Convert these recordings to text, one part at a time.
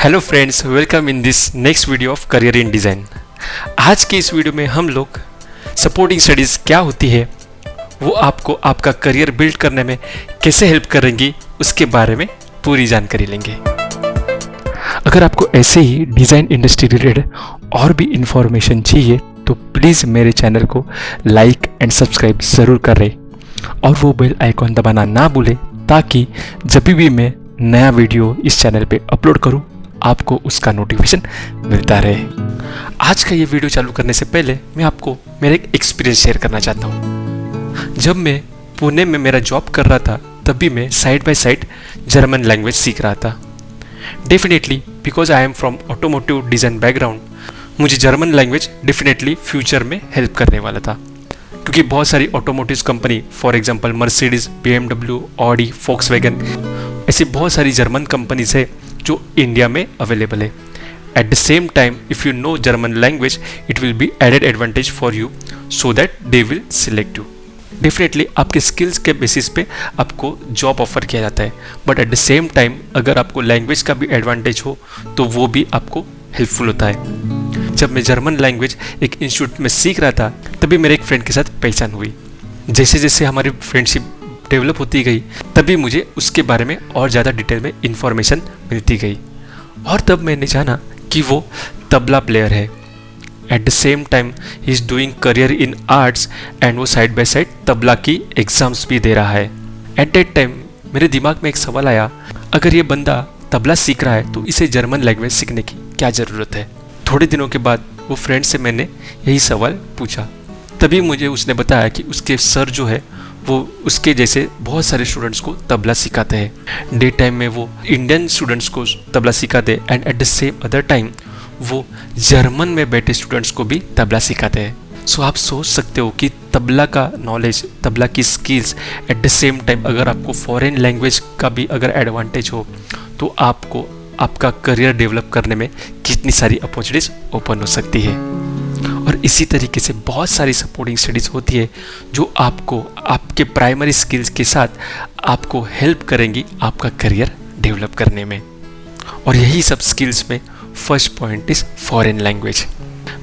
Hello friends, welcome in this next video of career in design. आज के इस video में हम लोग सपोर्टिंग स्टडीज़ क्या होती है, वो आपको आपका करियर बिल्ड करने में कैसे हेल्प करेंगी, उसके बारे में पूरी जानकारी लेंगे। अगर आपको ऐसे ही डिज़ाइन इंडस्ट्री रिलेटेड और भी इंफॉर्मेशन चाहिए तो प्लीज़ मेरे चैनल को लाइक एंड सब्सक्राइब ज़रूर करें और वो बेल आइकॉन दबाना ना भूलें, ताकि जब भी मैं नया वीडियो इस चैनल पे अपलोड करूं आपको उसका नोटिफिकेशन मिलता रहे। आज का ये वीडियो चालू करने से पहले मैं आपको मेरा एक एक्सपीरियंस शेयर करना चाहता हूँ। जब मैं पुणे में मेरा जॉब कर रहा था तभी मैं side by side German language सीख रहा था। Definitely because I am from automotive design background, मुझे जर्मन लैंग्वेज डेफिनेटली फ्यूचर में हेल्प करने वाला था, क्योंकि बहुत सारी automotive company for example Mercedes, BMW, Audi, Volkswagen, ऐसी बहुत सारी जर्मन कंपनीज है जो इंडिया में अवेलेबल है। At the same time if you know German language it will be added advantage for you so that they will select you. Definitely आपके skills के basis पे आपको जॉब ऑफर किया जाता है, but at the same time अगर आपको language का भी एडवांटेज हो तो वो भी आपको हेल्पफुल होता है। जब मैं जर्मन लैंग्वेज एक इंस्टीट्यूट में सीख रहा था तभी मेरे एक फ्रेंड के साथ पहचान हुई। जैसे जैसे हमारी फ्रेंडशिप डेवलप होती गई तभी मुझे उसके बारे में और ज़्यादा डिटेल में इंफॉर्मेशन मिलती गई, और तब मैंने जाना कि वो तबला प्लेयर है। At the same time he is doing career in arts and वो साइड बाय साइड तबला की एग्ज़ाम्स भी दे रहा है। एट दैट टाइम मेरे दिमाग में एक सवाल आया, अगर ये बंदा तबला सीख रहा है तो इसे जर्मन लैंग्वेज सीखने की क्या ज़रूरत है। थोड़े दिनों के बाद वो फ्रेंड से मैंने यही सवाल पूछा, तभी मुझे उसने बताया कि उसके सर जो है वो उसके जैसे बहुत सारे स्टूडेंट्स को तबला सिखाते हैं। डे टाइम में वो इंडियन स्टूडेंट्स को तबला सिखाते हैं and eight the same other time वो जर्मन में बैठे स्टूडेंट्स को भी तबला सिखाते हैं। सो आप सोच सकते हो कि तबला का नॉलेज, तबला की skills, eight the same time अगर आपको फॉरेन लैंग्वेज का भी अगर एडवांटेज हो तो आपको आपका करियर डेवलप करने में कितनी सारी अपॉर्चुनिटीज ओपन हो सकती है। और इसी तरीके से बहुत सारी सपोर्टिंग स्टडीज़ होती है जो आपको आपके प्राइमरी स्किल्स के साथ आपको हेल्प करेंगी आपका करियर डेवलप करने में। और यही सब स्किल्स में first point is foreign language.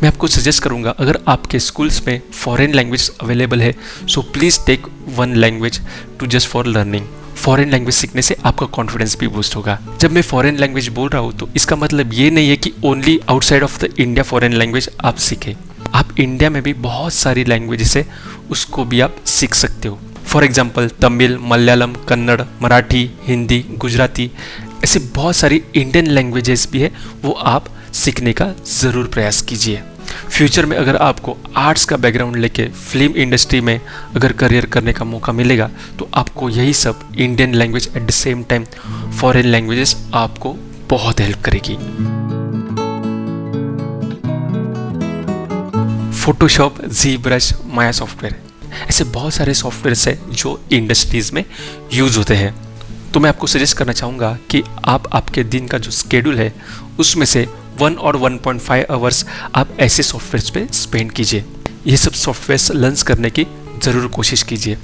मैं आपको सजेस्ट करूंगा, अगर आपके स्कूल्स में फॉरेन लैंग्वेज अवेलेबल है so please take one language to just for learning. Foreign language सीखने से आपका कॉन्फिडेंस भी बूस्ट होगा। जब मैं फॉरेन लैंग्वेज बोल रहा हूँ तो इसका मतलब ये नहीं है कि only outside of the India foreign language आप सीखें। आप इंडिया में भी बहुत सारी लैंग्वेजेस है, उसको भी आप सीख सकते हो। फॉर एग्जाम्पल तमिल, मलयालम, कन्नड़, मराठी, हिंदी, गुजराती, ऐसे बहुत सारी इंडियन लैंग्वेजेस भी है, वो आप सीखने का ज़रूर प्रयास कीजिए। फ्यूचर में अगर आपको आर्ट्स का बैकग्राउंड लेके फिल्म इंडस्ट्री में अगर करियर करने का मौका मिलेगा तो आपको यही सब Indian language eight the same time foreign languages आपको बहुत हेल्प करेगी। फोटोशॉप, ZBrush, माया सॉफ्टवेयर, ऐसे बहुत सारे सॉफ्टवेयर्स हैं जो इंडस्ट्रीज़ में यूज़ होते हैं। तो मैं आपको सजेस्ट करना चाहूँगा कि आप आपके दिन का जो स्केड्यूल है उसमें से 1 और 1.5 आवर्स आप ऐसे सॉफ्टवेयर्स पे स्पेंड कीजिए। ये सब सॉफ्टवेयर्स लर्न करने की ज़रूर कोशिश कीजिए,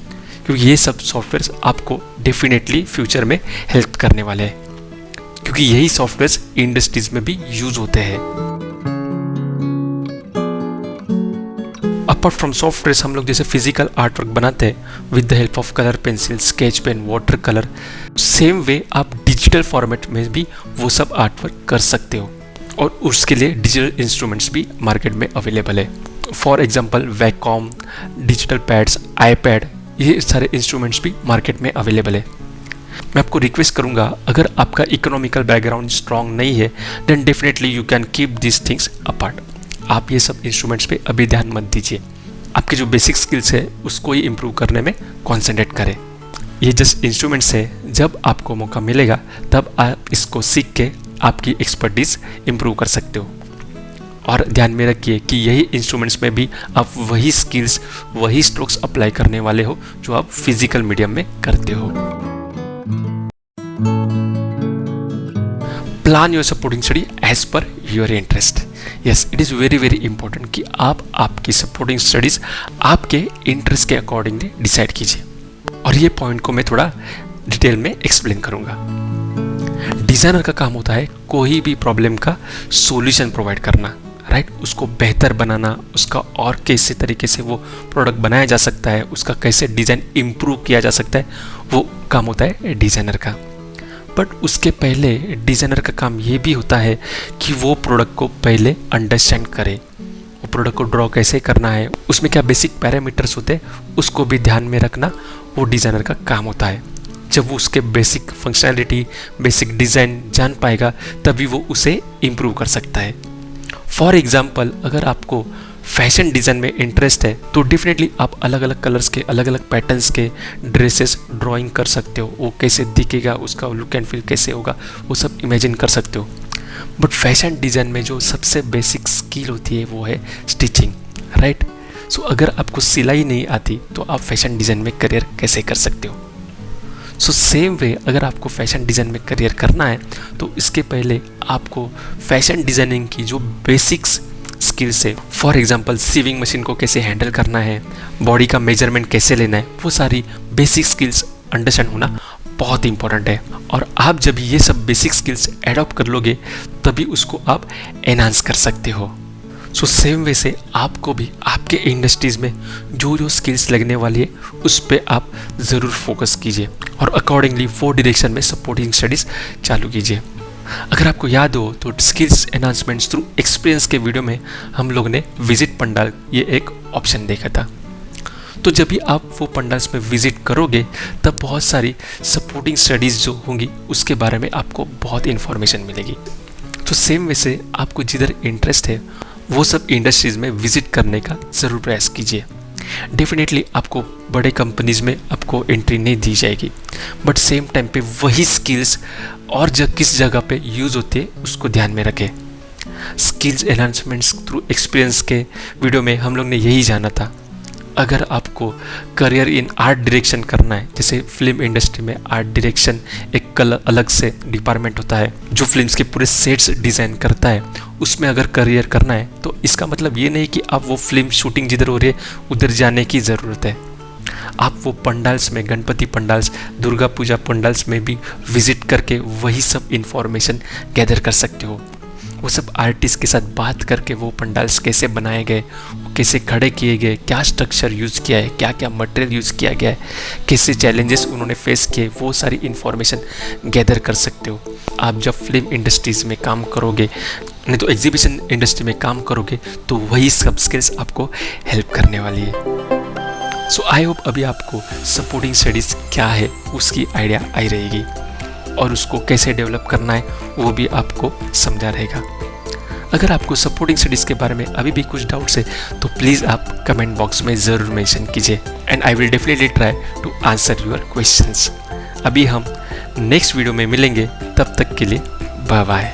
क्योंकि ये सब सॉफ्टवेयर्स आपको डेफिनेटली फ्यूचर में हेल्प करने वाले हैं, क्योंकि यही सॉफ्टवेयर्स इंडस्ट्रीज़ में भी यूज़ होते हैं। अपार्ट फ्रॉम सॉफ्टवेयर हम लोग जैसे फिजिकल आर्ट वर्क बनाते हैं with the help of colour pencil, sketch pen, water colour, same way आप डिजिटल फॉर्मेट में भी वो सब आर्ट वर्क कर सकते हो, और उसके लिए डिजिटल इंस्ट्रूमेंट्स भी मार्केट में अवेलेबल है। For example Wacom, digital pads, iPad, ये सारे इंस्ट्रूमेंट्स भी मार्केट में अवेलेबल है। मैं आपको रिक्वेस्ट करूँगा, अगर आपका इकोनॉमिकल बैकग्राउंड स्ट्रॉन्ग नहीं है then definitely you can keep this things apart. आप ये सब इंस्ट्रूमेंट्स पे अभी ध्यान मत दीजिए, आपके जो बेसिक स्किल्स है उसको ही इम्प्रूव करने में कॉन्सेंट्रेट करें। ये जस्ट इंस्ट्रूमेंट्स है, जब आपको मौका मिलेगा तब आप इसको सीख के आपकी एक्सपर्टीज इम्प्रूव कर सकते हो। और ध्यान में रखिए कि यही इंस्ट्रूमेंट्स में भी आप वही स्किल्स, वही स्ट्रोक्स अप्लाई करने वाले हो जो आप फिजिकल मीडियम में करते हो। Plan your supporting study as per your interest. Yes, it is very very important कि आप आपकी सपोर्टिंग स्टडीज़ आपके इंटरेस्ट के अकॉर्डिंगली डिसाइड कीजिए, और ये पॉइंट को मैं थोड़ा डिटेल में एक्सप्लेन करूँगा। डिज़ाइनर का काम होता है कोई भी प्रॉब्लम का सॉल्यूशन प्रोवाइड करना, राइट। उसको बेहतर बनाना, उसका और कैसे तरीके से वो प्रोडक्ट बनाया जा सकता है, उसका कैसे डिज़ाइन इम्प्रूव किया जा सकता है, वो काम होता है डिज़ाइनर का। बट उसके पहले डिज़ाइनर का काम ये भी होता है कि वो प्रोडक्ट को पहले अंडरस्टैंड करे, वो प्रोडक्ट को ड्रॉ कैसे करना है, उसमें क्या बेसिक पैरामीटर्स होते हैं उसको भी ध्यान में रखना वो डिज़ाइनर का काम होता है। जब वो उसके बेसिक फंक्शनैलिटी, बेसिक डिज़ाइन जान पाएगा तभी वो उसे इम्प्रूव कर सकता है। फॉर एग्ज़ाम्पल, अगर आपको फैशन डिज़ाइन में इंटरेस्ट है तो डेफिनेटली आप अलग अलग कलर्स के, अलग अलग पैटर्न्स के ड्रेसेस ड्राइंग कर सकते हो। वो कैसे दिखेगा, उसका लुक एंड फील कैसे होगा, वो सब इमेजिन कर सकते हो। बट फैशन डिज़ाइन में जो सबसे बेसिक स्किल होती है वो है स्टिचिंग, राइट। सो अगर आपको सिलाई नहीं आती तो आप फैशन डिज़ाइन में करियर कैसे कर सकते हो। सो सेम वे, अगर आपको फैशन डिज़ाइन में करियर करना है तो इसके पहले आपको फैशन डिज़ाइनिंग की जो बेसिक्स स्किल्स है, फॉर एग्जांपल सीविंग मशीन को कैसे हैंडल करना है, बॉडी का मेजरमेंट कैसे लेना है, वो सारी बेसिक स्किल्स अंडरस्टैंड होना बहुत इंपॉर्टेंट है। और आप जब ये सब बेसिक स्किल्स एडॉप्ट कर लोगे तभी उसको आप एनहांस कर सकते हो। सो सेम वे से आपको भी आपके इंडस्ट्रीज़ में जो जो स्किल्स लगने वाली है उस पर आप ज़रूर फोकस कीजिए और अकॉर्डिंगली वो डायरेक्शन में सपोर्टिंग स्टडीज़ चालू कीजिए। अगर आपको याद हो तो स्किल्स एनहांसमेंट्स थ्रू एक्सपीरियंस के वीडियो में हम लोग ने विजिट पंडाल ये एक ऑप्शन देखा था। तो जब भी आप वो पंडाल्स में विजिट करोगे तब बहुत सारी सपोर्टिंग स्टडीज़ जो होंगी उसके बारे में आपको बहुत इन्फॉर्मेशन मिलेगी। तो सेम वे से आपको जिधर इंटरेस्ट है वो सब इंडस्ट्रीज़ में विजिट करने का ज़रूर प्रयास कीजिए। डेफिनेटली आपको बड़े कंपनीज़ में आपको एंट्री नहीं दी जाएगी, बट सेम टाइम पे वही स्किल्स और किस जगह पे यूज़ होती है उसको ध्यान में रखें। स्किल्स एनहांसमेंट्स थ्रू एक्सपीरियंस के वीडियो में हम लोग ने यही जाना था। अगर आपको करियर इन आर्ट डायरेक्शन करना है, जैसे फिल्म इंडस्ट्री में आर्ट डायरेक्शन एक अलग से डिपार्टमेंट होता है जो फिल्म्स के पूरे सेट्स डिज़ाइन करता है, उसमें अगर करियर करना है तो इसका मतलब ये नहीं कि आप वो फिल्म शूटिंग जिधर हो रही है उधर जाने की ज़रूरत है। आप वो पंडाल्स में, गणपति पंडाल्स, दुर्गा पूजा पंडाल्स में भी विजिट करके वही सब इंफॉर्मेशन गैदर कर सकते हो। वो सब आर्टिस्ट के साथ बात करके वो पंडाल्स कैसे बनाए गए, कैसे खड़े किए गए, क्या स्ट्रक्चर यूज़ किया है, क्या क्या मटेरियल यूज़ किया गया है, कैसे चैलेंजेस उन्होंने फेस किए, वो सारी इन्फॉर्मेशन गैदर कर सकते हो। आप जब फिल्म इंडस्ट्रीज़ में काम करोगे, नहीं तो एग्जीबिशन इंडस्ट्री में काम करोगे तो वही सब स्किल्स आपको हेल्प करने वाली है। सो आई होप अभी आपको सपोर्टिंग स्टडीज़ क्या है उसकी आइडिया आई रहेगी और उसको कैसे डेवलप करना है वो भी आपको समझा रहेगा। अगर आपको सपोर्टिंग स्टडीज़ के बारे में अभी भी कुछ डाउट्स है तो प्लीज़ आप कमेंट बॉक्स में ज़रूर मेंशन कीजिए and I will definitely try to answer your questions. अभी हम नेक्स्ट वीडियो में मिलेंगे, तब तक के लिए बाय बाय।